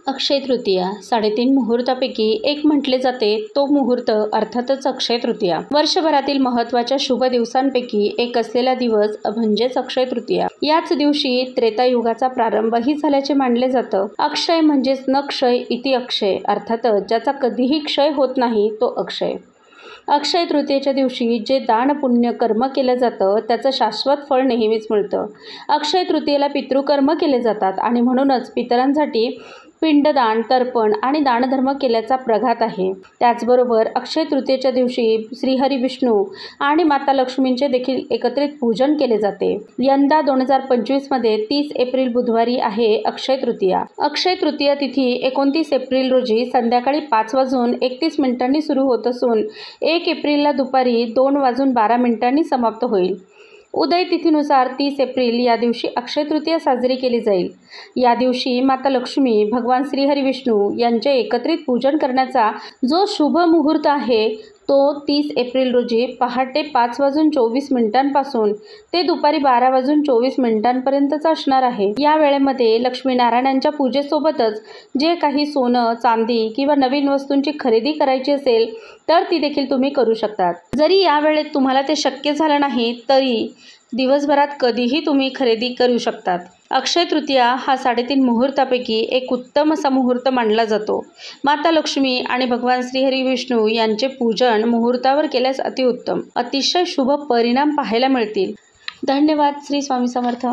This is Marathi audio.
अक्षय तृतीया 3.5 मुहूर्तापैकी एक म्हटले जाते तो मुहूर्त अर्थातच अक्षय तृतीया। वर्षभरातील महत्त्वाच्या शुभ दिवसांपैकी एक असलेला दिवस म्हणजेच अक्षय तृतीया। याच दिवशी त्रेतायुगाचा प्रारंभही झाल्याचे मानले जातं। अक्षय म्हणजेच न क्षय इति अक्षय, अर्थातच ज्याचा कधीही क्षय होत नाही तो अक्षय। अक्षय तृतीयेच्या दिवशी जे दान पुण्य कर्म केलं जातं त्याचं शाश्वत फळ नेहमीच मिळतं। अक्षय तृतीयेला पितृकर्म केले जातात आणि म्हणूनच पितरांसाठी पिंडदान, तर्पण आणि दानधर्म केल्याचा प्रघात आहे। त्याचबरोबर अक्षय तृतीयेच्या दिवशी श्रीहरी विष्णू आणि माता लक्ष्मींचे देखील एकत्रित पूजन केले जाते। यंदा 2025 मध्ये 30 एप्रिल बुधवारी आहे अक्षय तृतीया। अक्षय तृतीया तिथी 29 एप्रिल रोजी संध्याकाळी 5:31 सुरू होत असून 1 एप्रिलला दुपारी 2:12 समाप्त होईल। उदय तिथीनुसार 30 एप्रिल या दिवशी अक्षय तृतीया साजरी केली जाईल। या दिवशी माता लक्ष्मी, भगवान श्रीहरी विष्णू यांचे एकत्रित पूजन करण्याचा जो शुभ मुहूर्त आहे तो 30 एप्रिल रोजी पहाटे 5:24 पासून ते दुपारी 12:24 पर्यंतचा असणार आहे। या वेळेमध्ये लक्ष्मीनारायणांच्या पूजेसोबतच जे काही सोनं, चांदी किंवा नवीन वस्तूंची खरेदी करायची असेल तर ती देखील तुम्ही करू शकतात। जरी या वेळेत तुम्हाला ते शक्य झालं नाही तरी दिवसभरात कधीही तुम्ही खरेदी करू शकतात। अक्षय तृतीया हा 3.5 मुहूर्तापैकी एक उत्तम असा मुहूर्त मानला जातो। माता लक्ष्मी आणि भगवान श्रीहरी विष्णू यांचे पूजन मुहूर्तावर केल्यास अतिउत्तम, अतिशय शुभ परिणाम पाहायला मिळतील। धन्यवाद। श्री स्वामी समर्थ।